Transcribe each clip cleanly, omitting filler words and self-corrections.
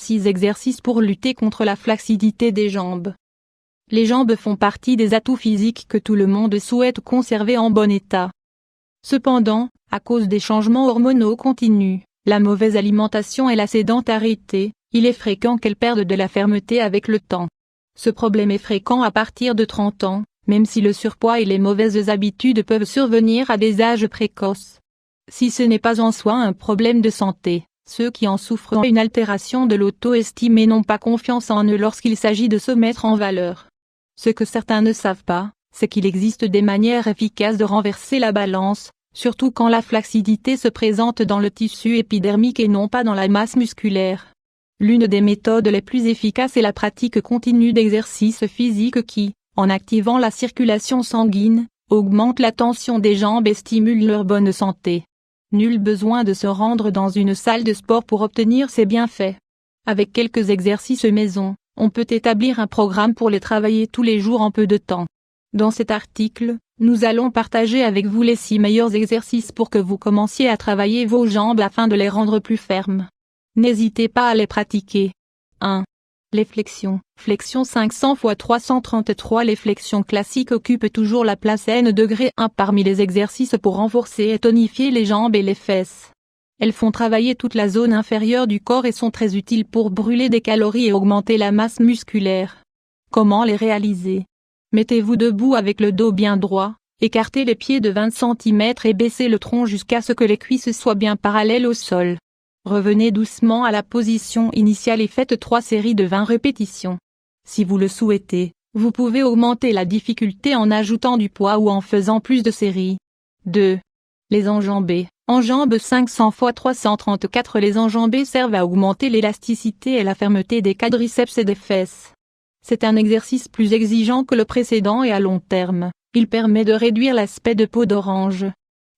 6 exercices pour lutter contre la flacidité des jambes. Les jambes font partie des atouts physiques que tout le monde souhaite conserver en bon état. Cependant, à cause des changements hormonaux continus, la mauvaise alimentation et la sédentarité, il est fréquent qu'elles perdent de la fermeté avec le temps. Ce problème est fréquent à partir de 30 ans, même si le surpoids et les mauvaises habitudes peuvent survenir à des âges précoces. Si ce n'est pas en soi un problème de santé, ceux qui en souffrent ont une altération de l'auto-estime et n'ont pas confiance en eux lorsqu'il s'agit de se mettre en valeur. Ce que certains ne savent pas, c'est qu'il existe des manières efficaces de renverser la balance, surtout quand la flacidité se présente dans le tissu épidermique et non pas dans la masse musculaire. L'une des méthodes les plus efficaces est la pratique continue d'exercices physiques qui, en activant la circulation sanguine, augmente la tension des jambes et stimule leur bonne santé. Nul besoin de se rendre dans une salle de sport pour obtenir ces bienfaits. Avec quelques exercices maison, on peut établir un programme pour les travailler tous les jours en peu de temps. Dans cet article, nous allons partager avec vous les 6 meilleurs exercices pour que vous commenciez à travailler vos jambes afin de les rendre plus fermes. N'hésitez pas à les pratiquer. 1. Les flexions. Flexion 500 x 333. Les flexions classiques occupent toujours la place N°1 parmi les exercices pour renforcer et tonifier les jambes et les fesses. Elles font travailler toute la zone inférieure du corps et sont très utiles pour brûler des calories et augmenter la masse musculaire. Comment les réaliser? Mettez-vous debout avec le dos bien droit, écartez les pieds de 20 cm et baissez le tronc jusqu'à ce que les cuisses soient bien parallèles au sol. Revenez doucement à la position initiale et faites 3 séries de 20 répétitions. Si vous le souhaitez, vous pouvez augmenter la difficulté en ajoutant du poids ou en faisant plus de séries. 2. Les enjambées. Enjambes 500 x 334. Les enjambées servent à augmenter l'élasticité et la fermeté des quadriceps et des fesses. C'est un exercice plus exigeant que le précédent et à long terme, il permet de réduire l'aspect de peau d'orange.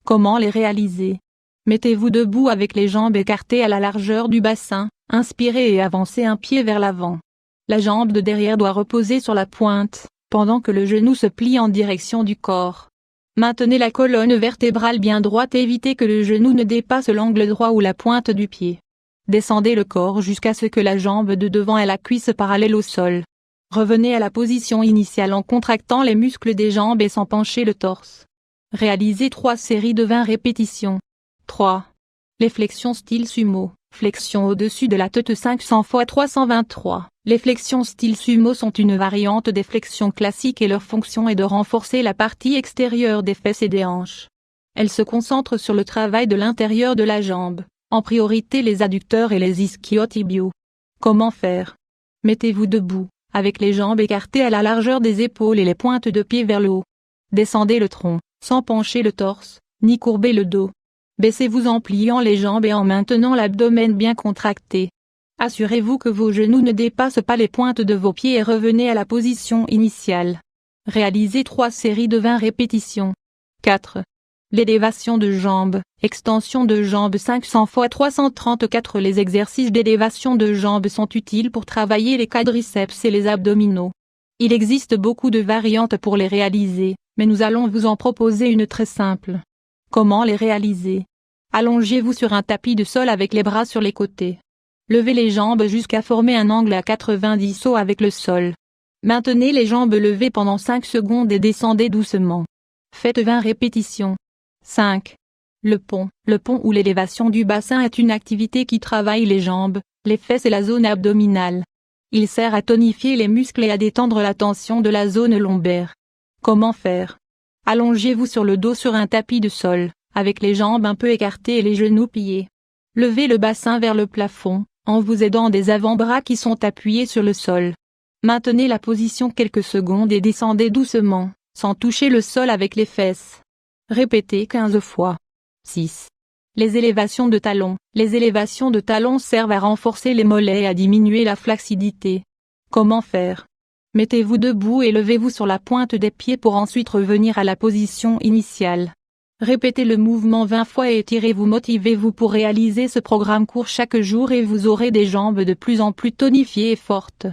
Comment les réaliser? Mettez-vous debout avec les jambes écartées à la largeur du bassin, inspirez et avancez un pied vers l'avant. La jambe de derrière doit reposer sur la pointe, pendant que le genou se plie en direction du corps. Maintenez la colonne vertébrale bien droite et évitez que le genou ne dépasse l'angle droit ou la pointe du pied. Descendez le corps jusqu'à ce que la jambe de devant ait la cuisse parallèle au sol. Revenez à la position initiale en contractant les muscles des jambes et sans pencher le torse. Réalisez 3 séries de 20 répétitions. 3. Les flexions style sumo. Flexion au-dessus de la tête 500 x 323. Les flexions style sumo sont une variante des flexions classiques et leur fonction est de renforcer la partie extérieure des fesses et des hanches. Elles se concentrent sur le travail de l'intérieur de la jambe, en priorité les adducteurs et les ischio-tibiaux. Comment faire? Mettez-vous debout, avec les jambes écartées à la largeur des épaules et les pointes de pied vers le haut. Descendez le tronc, sans pencher le torse, ni courber le dos. Baissez-vous en pliant les jambes et en maintenant l'abdomen bien contracté. Assurez-vous que vos genoux ne dépassent pas les pointes de vos pieds et revenez à la position initiale. Réalisez 3 séries de 20 répétitions. 4. L'élévation de jambes. Extension de jambes 500 x 334. Les exercices d'élévation de jambes sont utiles pour travailler les quadriceps et les abdominaux. Il existe beaucoup de variantes pour les réaliser, mais nous allons vous en proposer une très simple. Comment les réaliser? Allongez-vous sur un tapis de sol avec les bras sur les côtés. Levez les jambes jusqu'à former un angle à 90° avec le sol. Maintenez les jambes levées pendant 5 secondes et descendez doucement. Faites 20 répétitions. 5. Le pont. Le pont ou l'élévation du bassin est une activité qui travaille les jambes, les fesses et la zone abdominale. Il sert à tonifier les muscles et à détendre la tension de la zone lombaire. Comment faire? Allongez-vous sur le dos sur un tapis de sol, avec les jambes un peu écartées et les genoux pliés. Levez le bassin vers le plafond, en vous aidant des avant-bras qui sont appuyés sur le sol. Maintenez la position quelques secondes et descendez doucement, sans toucher le sol avec les fesses. Répétez 15 fois. 6. Les élévations de talons. Les élévations de talons servent à renforcer les mollets et à diminuer la flacidité. Comment faire? Mettez-vous debout et levez-vous sur la pointe des pieds pour ensuite revenir à la position initiale. Répétez le mouvement 20 fois et étirez-vous. Motivez-vous pour réaliser ce programme court chaque jour et vous aurez des jambes de plus en plus tonifiées et fortes.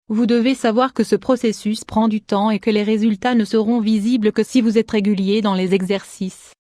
Vous devez savoir que ce processus prend du temps et que les résultats ne seront visibles que si vous êtes régulier dans les exercices.